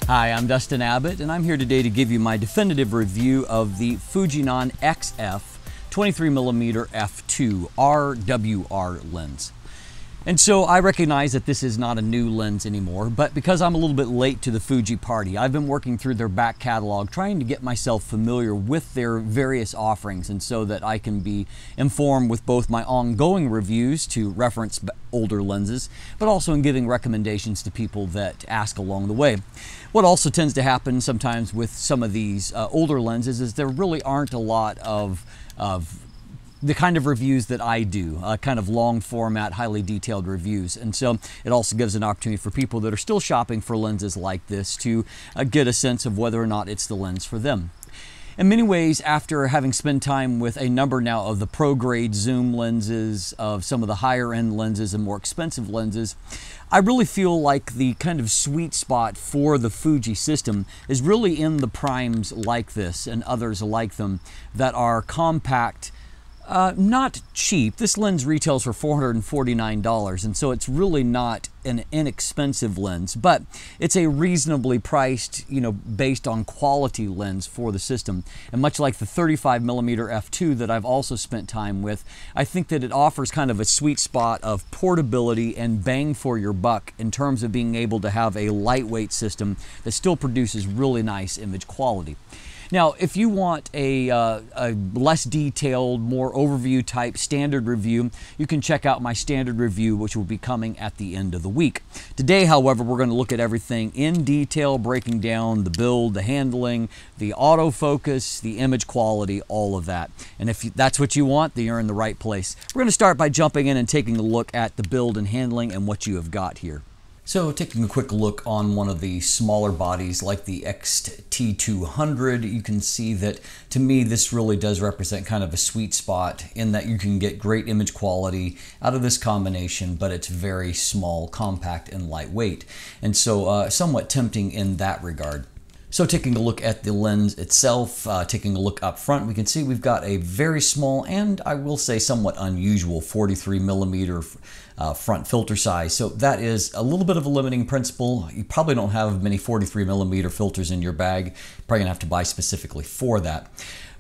Hi, I'm Dustin Abbott, and I'm here today to give you my definitive review of the Fujinon XF 23mm f2 RWR lens. And so I recognize that this is not a new lens anymore, but because I'm a little bit late to the Fuji party, I've been working through their back catalog, trying to get myself familiar with their various offerings, and so that I can be informed with both my ongoing reviews to reference older lenses, but also in giving recommendations to people that ask along the way. What also tends to happen sometimes with some of these older lenses is there really aren't a lot of the kind of reviews that I do, kind of long format, highly detailed reviews. And so it also gives an opportunity for people that are still shopping for lenses like this to get a sense of whether or not it's the lens for them. In many ways, after having spent time with a number now of the pro-grade zoom lenses, of some of the higher end lenses and more expensive lenses, I really feel like the kind of sweet spot for the Fuji system is really in the primes like this and others like them that are compact, not cheap. This lens retails for $449, and so it's really not an inexpensive lens, but it's a reasonably priced, based on quality lens for the system. And much like the 35mm f2 that I've also spent time with, I think that it offers kind of a sweet spot of portability and bang for your buck in terms of being able to have a lightweight system that still produces really nice image quality. Now, if you want a less detailed, more overview type standard review, you can check out my standard review, which will be coming at the end of the week. Today, however, we're going to look at everything in detail, breaking down the build, the handling, the autofocus, the image quality, all of that. And if that's what you want, then you're in the right place. We're going to start by jumping in and taking a look at the build and handling and what you have got here. So taking a quick look on one of the smaller bodies like the XT200, you can see that to me this really does represent kind of a sweet spot in that you can get great image quality out of this combination, but it's very small, compact, and lightweight. And so somewhat tempting in that regard. So taking a look at the lens itself, taking a look up front, we can see we've got a very small and I will say somewhat unusual 43mm front filter size. So that is a little bit of a limiting principle. You probably don't have many 43mm filters in your bag. You're probably gonna have to buy specifically for that.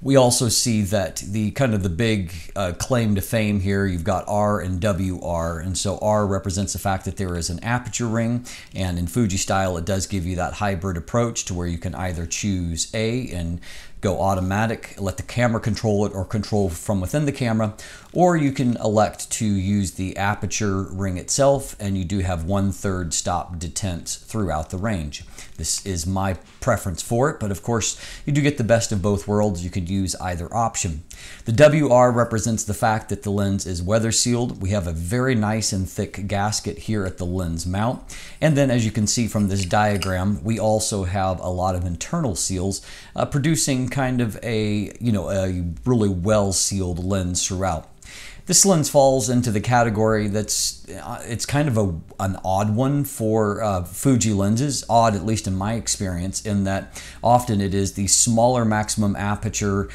We also see that the kind of the big claim to fame here, you've got R and WR, and so R represents the fact that there is an aperture ring, and in Fuji style it does give you that hybrid approach to where you can either choose A and go automatic, let the camera control it, or control from within the camera, or you can elect to use the aperture ring itself, and you do have 1/3 stop detents throughout the range. This is my preference for it, but of course you do get the best of both worlds. You could use either option. The WR represents the fact that the lens is weather sealed. We have a very nice and thick gasket here at the lens mount, and then as you can see from this diagram, we also have a lot of internal seals, producing kind of a really well sealed lens throughout. This lens falls into the category that's, it's kind of an odd one for Fuji lenses, odd at least in my experience, in that often it is the smaller maximum aperture,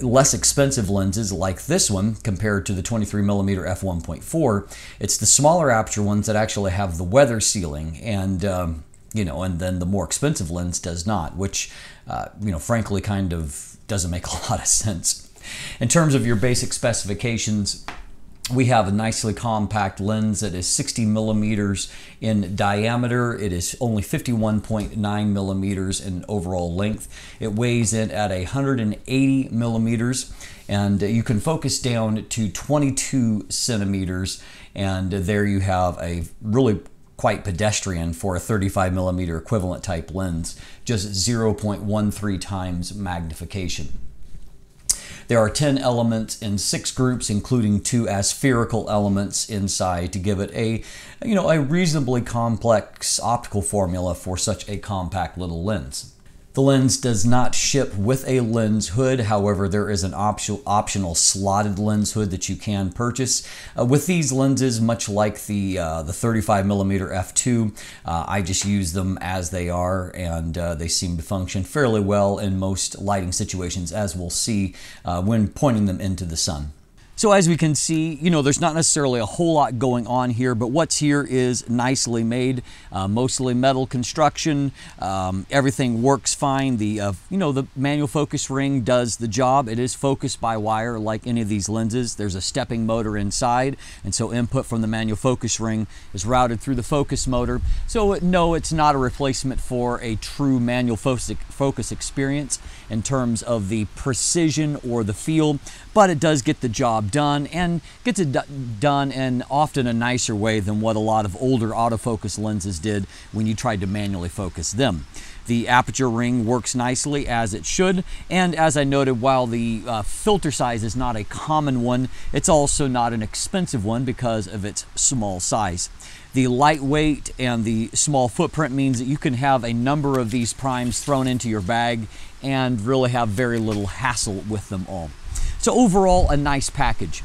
less expensive lenses like this one compared to the 23mm f1.4. It's the smaller aperture ones that actually have the weather sealing, and and then the more expensive lens does not, which frankly kind of doesn't make a lot of sense. In terms of your basic specifications, we have a nicely compact lens that is 60mm in diameter. It is only 51.9mm in overall length. It weighs in at 180mm, and you can focus down to 22 centimeters, and there you have a really quite pedestrian for a 35mm equivalent type lens, just 0.13 times magnification. There are 10 elements in 6 groups, including 2 aspherical elements inside to give it a reasonably complex optical formula for such a compact little lens. The lens does not ship with a lens hood. However, there is an optional slotted lens hood that you can purchase. With these lenses, much like the 35mm f2, I just use them as they are, and they seem to function fairly well in most lighting situations, as we'll see when pointing them into the sun. So as we can see, there's not necessarily a whole lot going on here, but what's here is nicely made, mostly metal construction. Everything works fine. The manual focus ring does the job. It is focused by wire like any of these lenses. There's a stepping motor inside, and so input from the manual focus ring is routed through the focus motor. So no, it's not a replacement for a true manual focus experience in terms of the precision or the feel, but it does get the job done, and gets it done in often a nicer way than what a lot of older autofocus lenses did when you tried to manually focus them. The aperture ring works nicely as it should, and as I noted, while the filter size is not a common one, it's also not an expensive one because of its small size. The lightweight and the small footprint means that you can have a number of these primes thrown into your bag and really have very little hassle with them all. So overall, a nice package.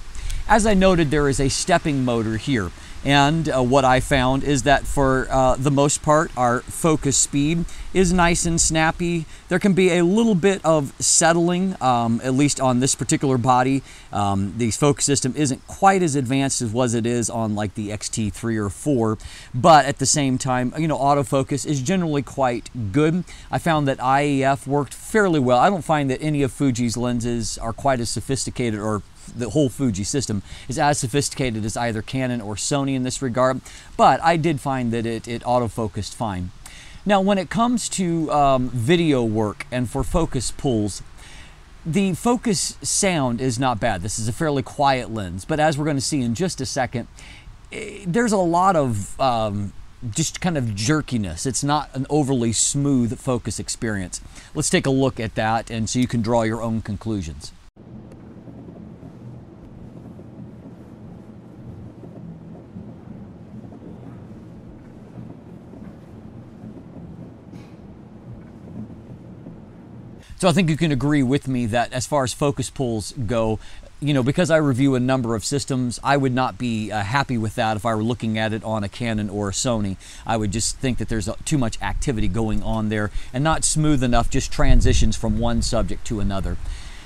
As I noted, there is a stepping motor here, and what I found is that for the most part, our focus speed is nice and snappy. There can be a little bit of settling, at least on this particular body. The focus system isn't quite as advanced as what it is on like the XT3 or 4, but at the same time, autofocus is generally quite good. I found that IEF worked fairly well. I don't find that any of Fuji's lenses are quite as sophisticated, or the whole Fuji system is as sophisticated as either Canon or Sony in this regard, but I did find that it autofocused fine. Now, when it comes to video work and for focus pulls, the focus sound is not bad. This is a fairly quiet lens, but as we're going to see in just a second, there's a lot of just kind of jerkiness. It's not an overly smooth focus experience. Let's take a look at that, and so you can draw your own conclusions. So I think you can agree with me that as far as focus pulls go, because I review a number of systems, I would not be happy with that if I were looking at it on a Canon or a Sony. I would just think that there's too much activity going on there and not smooth enough just transitions from one subject to another.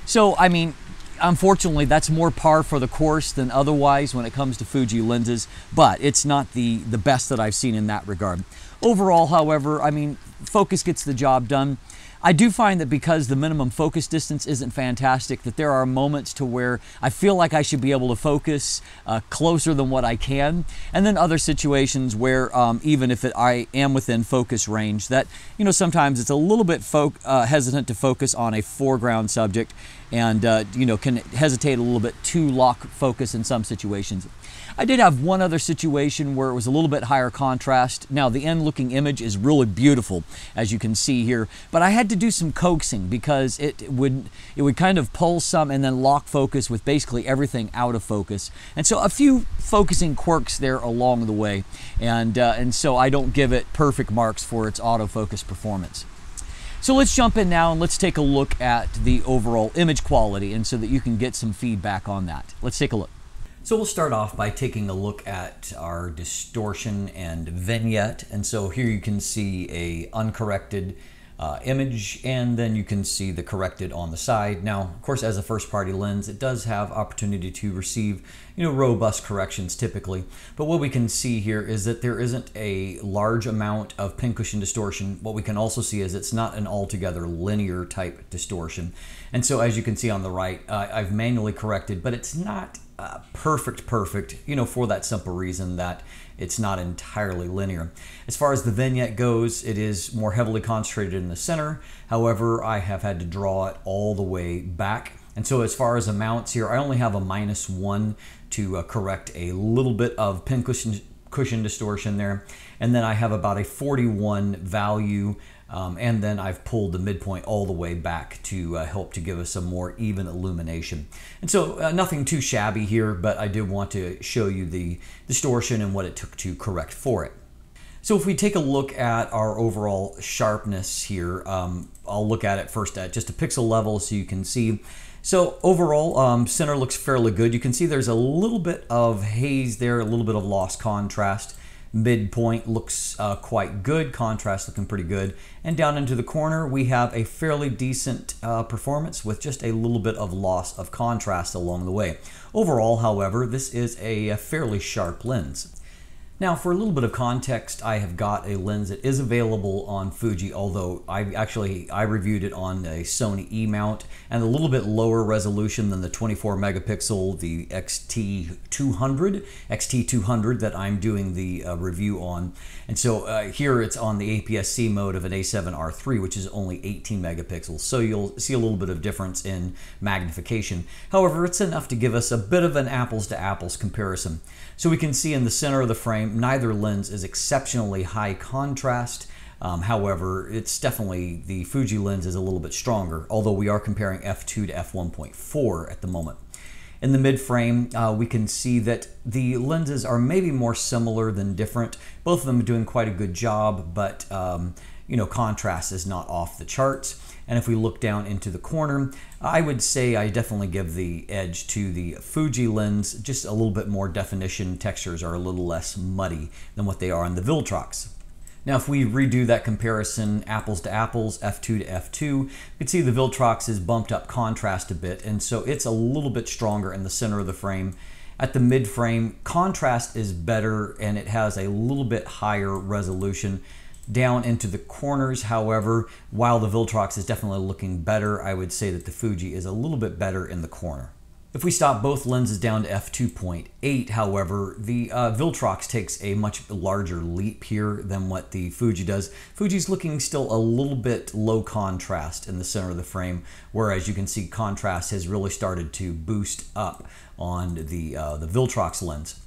So, I mean, unfortunately, that's more par for the course than otherwise when it comes to Fuji lenses, but it's not the best that I've seen in that regard. Overall, however, I mean, focus gets the job done. I do find that because the minimum focus distance isn't fantastic, that there are moments to where I feel like I should be able to focus closer than what I can, and then other situations where even if I am within focus range, that sometimes it's a little bit hesitant to focus on a foreground subject, and can hesitate a little bit to lock focus in some situations. I did have one other situation where it was a little bit higher contrast. Now, the end-looking image is really beautiful, as you can see here, but I had to do some coaxing because it would kind of pull some and then lock focus with basically everything out of focus. And so a few focusing quirks there along the way, and so I don't give it perfect marks for its autofocus performance. So let's jump in now and let's take a look at the overall image quality, and so that you can get some feedback on that. Let's take a look. So we'll start off by taking a look at our distortion and vignette. And so here you can see a uncorrected image, and then you can see the corrected on the side. Now, of course, as a first-party lens, it does have opportunity to receive robust corrections typically. But what we can see here is that there isn't a large amount of pincushion distortion. What we can also see is it's not an altogether linear type distortion. And so as you can see on the right, I've manually corrected, but it's not perfect, for that simple reason that it's not entirely linear. As far as the vignette goes, it is more heavily concentrated in the center. However, I have had to draw it all the way back. And so as far as amounts here, I only have a -1 to correct a little bit of pincushion distortion there. And then I have about a 41 value, and then I've pulled the midpoint all the way back to help to give us a more even illumination. And so nothing too shabby here, but I did want to show you the distortion and what it took to correct for it. So if we take a look at our overall sharpness here, I'll look at it first at just a pixel level so you can see. So overall, center looks fairly good. You can see there's a little bit of haze there, a little bit of lost contrast. Midpoint looks quite good, contrast looking pretty good. And down into the corner, we have a fairly decent performance with just a little bit of loss of contrast along the way. Overall, however, this is a fairly sharp lens. Now, for a little bit of context, I have got a lens that is available on Fuji, although I reviewed it on a Sony E-mount and a little bit lower resolution than the 24 megapixel, the XT200 that I'm doing the review on. And so here it's on the APS-C mode of an A7R III, which is only 18 megapixels. So you'll see a little bit of difference in magnification. However, it's enough to give us a bit of an apples to apples comparison. So we can see in the center of the frame, neither lens is exceptionally high contrast. However, it's definitely, the Fuji lens is a little bit stronger, although we are comparing f2 to f1.4 at the moment. In the mid frame, we can see that the lenses are maybe more similar than different. Both of them are doing quite a good job, but you know, contrast is not off the charts. And if we look down into the corner, I would say I definitely give the edge to the Fuji lens, just a little bit more definition. Textures are a little less muddy than what they are on the Viltrox. Now, if we redo that comparison, apples to apples, f2 to f2, you can see the Viltrox has bumped up contrast a bit, and so it's a little bit stronger in the center of the frame. At the mid frame, contrast is better and it has a little bit higher resolution. Down into the corners, however, while the Viltrox is definitely looking better, I would say that the Fuji is a little bit better in the corner. If we stop both lenses down to f2.8, however, the Viltrox takes a much larger leap here than what the Fuji does. Fuji's looking still a little bit low contrast in the center of the frame, whereas you can see contrast has really started to boost up on the Viltrox lens.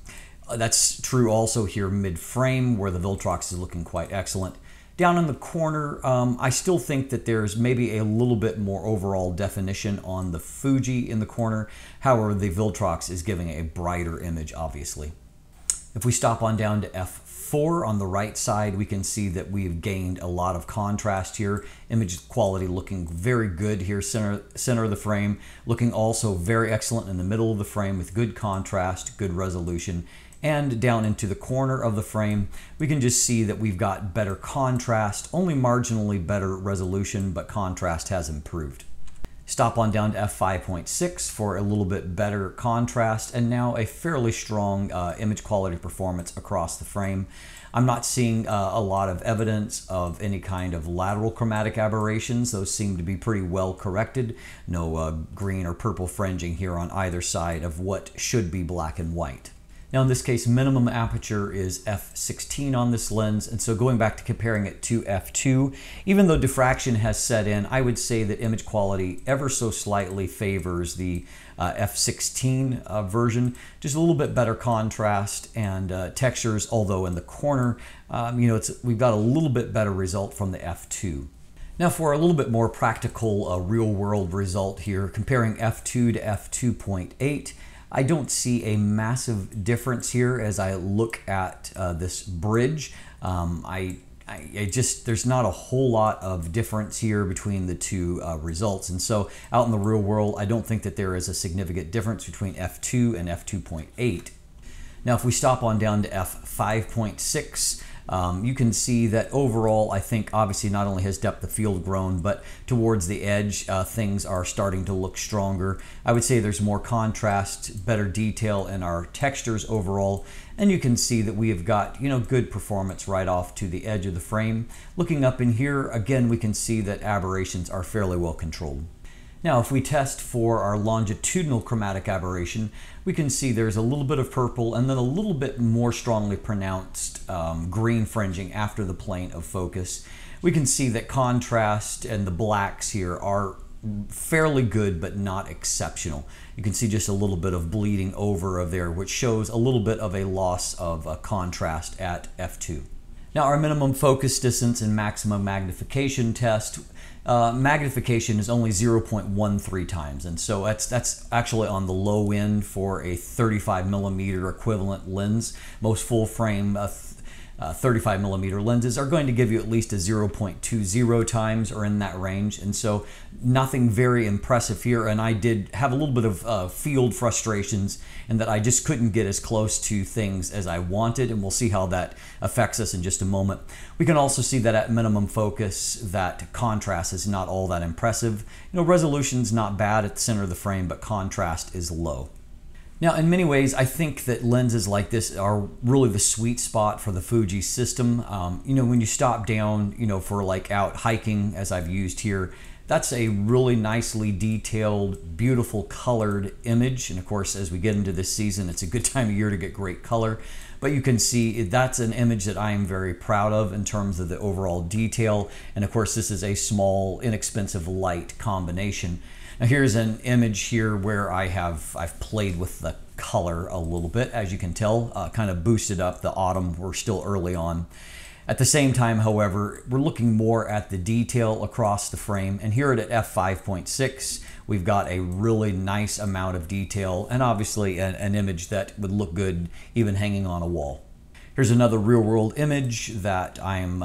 That's true also here mid-frame, where the Viltrox is looking quite excellent. Down in the corner, I still think that there's maybe a little bit more overall definition on the Fuji in the corner. However, the Viltrox is giving a brighter image, obviously. If we stop on down to f4 on the right side, we can see that we've gained a lot of contrast here. Image quality looking very good here, center of the frame, looking also very excellent in the middle of the frame with good contrast, good resolution. And down into the corner of the frame, we can just see that we've got better contrast, only marginally better resolution, but contrast has improved. Stop on down to f5.6 for a little bit better contrast, and now a fairly strong image quality performance across the frame. I'm not seeing a lot of evidence of any kind of lateral chromatic aberrations. Those seem to be pretty well corrected. No green or purple fringing here on either side of what should be black and white. Now in this case, minimum aperture is f16 on this lens, and so going back to comparing it to f2, even though diffraction has set in, I would say that image quality ever so slightly favors the f16 version. Just a little bit better contrast and textures, although in the corner, you know, we've got a little bit better result from the f2. Now for a little bit more practical real-world result here, comparing f2 to f2.8, I don't see a massive difference here as I look at this bridge. There's not a whole lot of difference here between the two results. And so out in the real world, I don't think that there is a significant difference between f2 and f2.8. Now, if we stop on down to f5.6, you can see that overall, I think obviously not only has depth of field grown, but towards the edge, things are starting to look stronger. I would say there's more contrast, better detail in our textures overall, and you can see that we have got, you know, good performance right off to the edge of the frame. Looking up in here, again, we can see that aberrations are fairly well controlled. Now, if we test for our longitudinal chromatic aberration, we can see there's a little bit of purple and then a little bit more strongly pronounced green fringing after the plane of focus. We can see that contrast and the blacks here are fairly good, but not exceptional. You can see just a little bit of bleeding over of there, which shows a little bit of a loss of contrast at f2. Now, our minimum focus distance and maximum magnification test, magnification is only 0.13 times, and so that's actually on the low end for a 35mm equivalent lens. Most full frame 35mm lenses are going to give you at least a 0.20 times or in that range, and so nothing very impressive here. And I did have a little bit of field frustrations in that I just couldn't get as close to things as I wanted, and we'll see how that affects us in just a moment. We can also see that at minimum focus that contrast is not all that impressive. Resolution's not bad at the center of the frame, but contrast is low. Now, in many ways, I think that lenses like this are really the sweet spot for the Fuji system. When you stop down, for like out hiking, as I've used here, that's a really nicely detailed, beautiful colored image. And of course, as we get into this season, it's a good time of year to get great color. But you can see that's an image that I am very proud of in terms of the overall detail. And of course, this is a small, inexpensive light combination. Now here's an image here where I've played with the color a little bit, as you can tell, kind of boosted up the autumn. We're still early on. At the same time, however, we're looking more at the detail across the frame, and here at f5.6, we've got a really nice amount of detail, and obviously an image that would look good even hanging on a wall. Here's another real-world image that I'm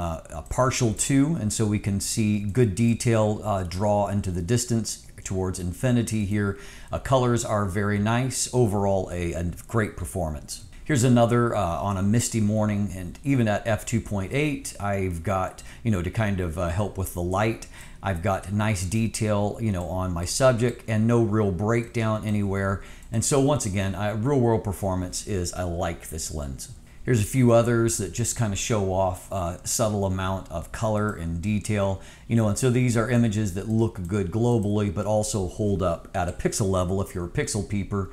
partial to, and so we can see good detail draw into the distance towards infinity here. Colors are very nice. Overall, a great performance. Here's another on a misty morning, and even at f2.8, I've got, to kind of help with the light. I've got nice detail, on my subject and no real breakdown anywhere. And so once again, real-world performance is, I like this lens. Here's a few others that just kind of show off a subtle amount of color and detail, and so these are images that look good globally, but also hold up at a pixel level if you're a pixel peeper.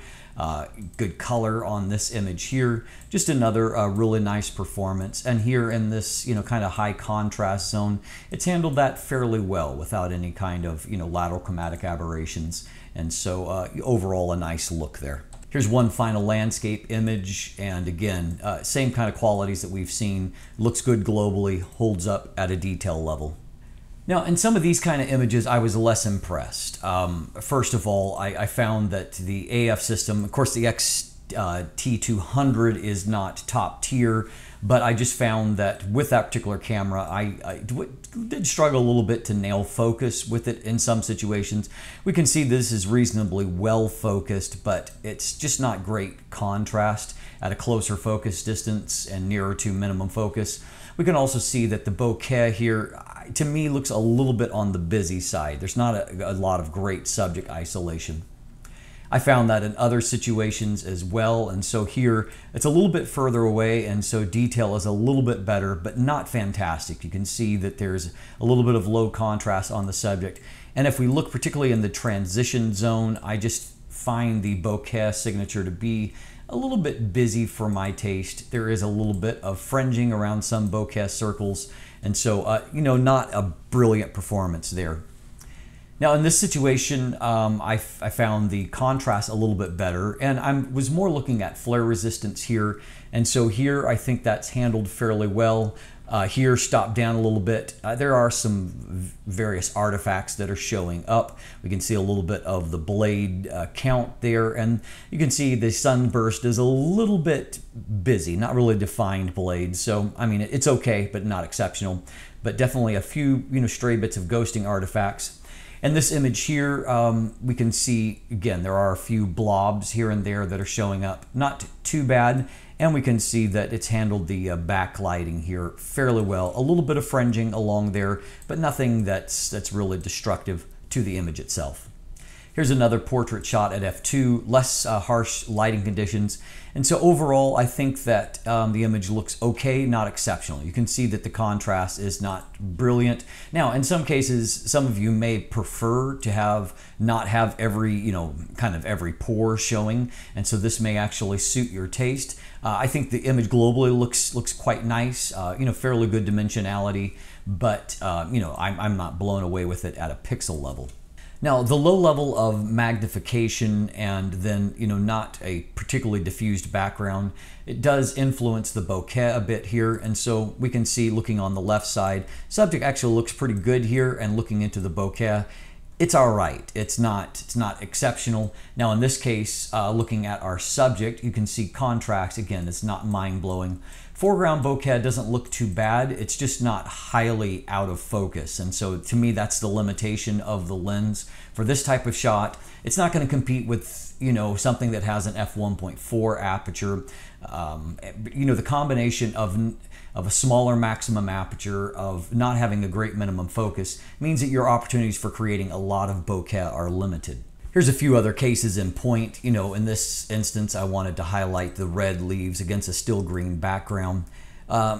Good color on this image here. Just another really nice performance. And here in this, kind of high contrast zone, it's handled that fairly well without any kind of, lateral chromatic aberrations. And so overall, a nice look there. Here's one final landscape image, and again, same kind of qualities that we've seen. Looks good globally, holds up at a detail level. Now, in some of these kind of images, I was less impressed. First of all, I found that the AF system, of course the XT200 is not top tier, but I just found that with that particular camera, I did struggle a little bit to nail focus with it in some situations. We can see this is reasonably well focused, but it's just not great contrast at a closer focus distance and nearer to minimum focus. We can also see that the bokeh here, to me, looks a little bit on the busy side. There's not a lot of great subject isolation. I found that in other situations as well, and so here it's a little bit further away, and so detail is a little bit better, but not fantastic. You can see that there's a little bit of low contrast on the subject. And if we look particularly in the transition zone, I just find the bokeh signature to be a little bit busy for my taste. There is a little bit of fringing around some bokeh circles, and so not a brilliant performance there. Now in this situation, I found the contrast a little bit better, and I was more looking at flare resistance here, and so here I think that's handled fairly well. Here, stop down a little bit. There are some various artifacts that are showing up. We can see a little bit of the blade count there, and you can see the sunburst is a little bit busy, not really defined blade. So, I mean, it's okay, but not exceptional. But definitely a few, stray bits of ghosting artifacts. And this image here, we can see, again, there are a few blobs here and there that are showing up. Not too bad. And we can see that it's handled the backlighting here fairly well. A little bit of fringing along there, but nothing that's really destructive to the image itself. Here's another portrait shot at f2, less harsh lighting conditions. And so overall, I think that the image looks okay, not exceptional. You can see that the contrast is not brilliant. Now, in some cases, some of you may prefer to not have every, kind of every pore showing. And so this may actually suit your taste. I think the image globally looks quite nice, fairly good dimensionality, but I'm not blown away with it at a pixel level. Now, the low level of magnification and then, not a particularly diffused background, it does influence the bokeh a bit here. And so we can see, looking on the left side, subject actually looks pretty good here, and looking into the bokeh, it's all right. It's not exceptional. Now, in this case, looking at our subject, you can see contrast. Again, it's not mind-blowing. Foreground bokeh doesn't look too bad. It's just not highly out of focus. And so to me, that's the limitation of the lens. For this type of shot, it's not going to compete with, you know, something that has an f1.4 aperture. You know, the combination of a smaller maximum aperture, of not having a great minimum focus, means that your opportunities for creating a lot of bokeh are limited. Here's a few other cases in point. You know, in this instance, I wanted to highlight the red leaves against a still green background.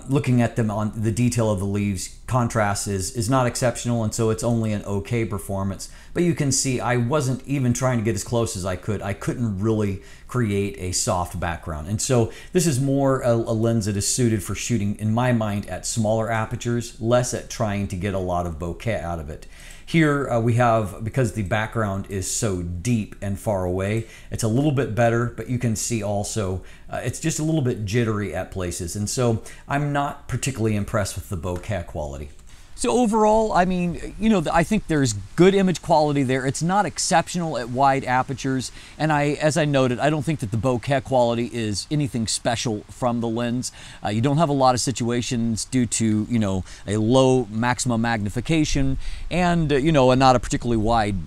Looking at them on the detail of the leaves, contrast is not exceptional, and so it's only an okay performance. But you can see I wasn't even trying to get as close as I could. I couldn't really create a soft background. And so this is more a lens that is suited for shooting, in my mind, at smaller apertures, less at trying to get a lot of bokeh out of it. Here we have, because the background is so deep and far away, it's a little bit better, but you can see also it's just a little bit jittery at places. And so I'm not particularly impressed with the bokeh quality. So overall, I mean, you know, I think there's good image quality there. It's not exceptional at wide apertures. And as I noted, I don't think that the bokeh quality is anything special from the lens. You don't have a lot of situations due to, you know, a low maximum magnification and, you know, not a particularly wide,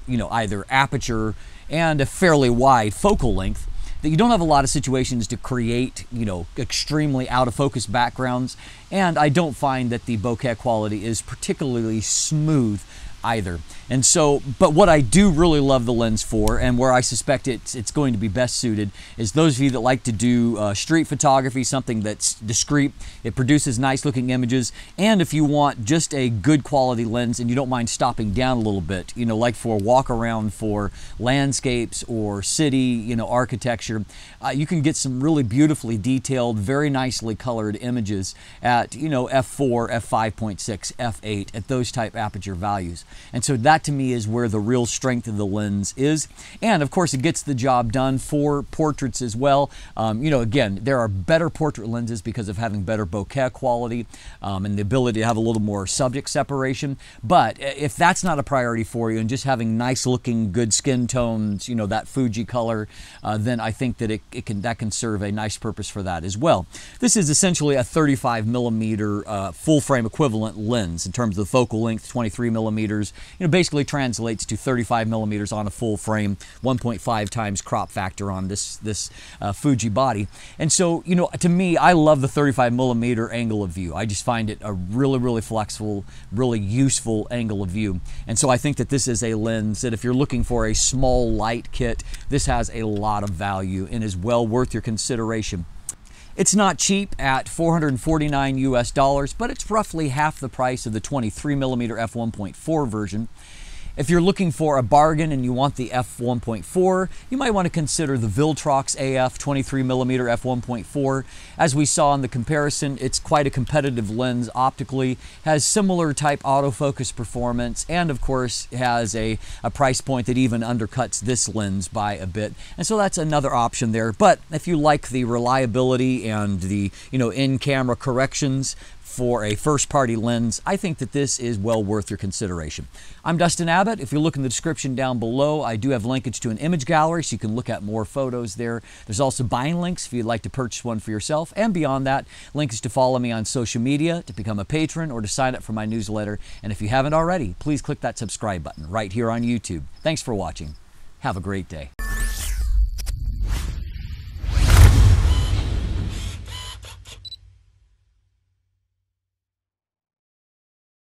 you know, either aperture and a fairly wide focal length, that you don't have a lot of situations to create, you know, extremely out of focus backgrounds. And I don't find that the bokeh quality is particularly smooth either. And so, but what I do really love the lens for, and where I suspect it's going to be best suited, is those of you that like to do street photography, something that's discreet. It produces nice looking images. And if you want just a good quality lens and you don't mind stopping down a little bit, you know, like for a walk around for landscapes or city, you know, architecture, you can get some really beautifully detailed, very nicely colored images at, you know, f4, f5.6, f8, at those type aperture values. And so that to me is where the real strength of the lens is. And of course it gets the job done for portraits as well. You know, again, there are better portrait lenses because of having better bokeh quality and the ability to have a little more subject separation. But if that's not a priority for you and just having nice looking good skin tones, you know, that Fuji color, then I think that that can serve a nice purpose for that as well. This is essentially a 35mm full frame equivalent lens in terms of the focal length, 23mm. You know, basically translates to 35mm on a full frame, 1.5 times crop factor on this Fuji body. And so, you know, to me, I love the 35mm angle of view. I just find it a really, really flexible, really useful angle of view. And so I think that this is a lens that if you're looking for a small light kit, this has a lot of value and is well worth your consideration. It's not cheap at $449 US, but it's roughly half the price of the 23mm f1.4 version. If you're looking for a bargain and you want the f1.4, you might want to consider the Viltrox AF 23mm f1.4. As we saw in the comparison, it's quite a competitive lens optically, has similar type autofocus performance, and of course has a price point that even undercuts this lens by a bit. And so that's another option there. But if you like the reliability and the, you know, in-camera corrections for a first-party lens, I think that this is well worth your consideration. I'm Dustin Abbott. If you look in the description down below, I do have linkage to an image gallery so you can look at more photos there. There's also buying links if you'd like to purchase one for yourself. And beyond that, links to follow me on social media, to become a patron, or to sign up for my newsletter. And if you haven't already, please click that subscribe button right here on YouTube. Thanks for watching. Have a great day.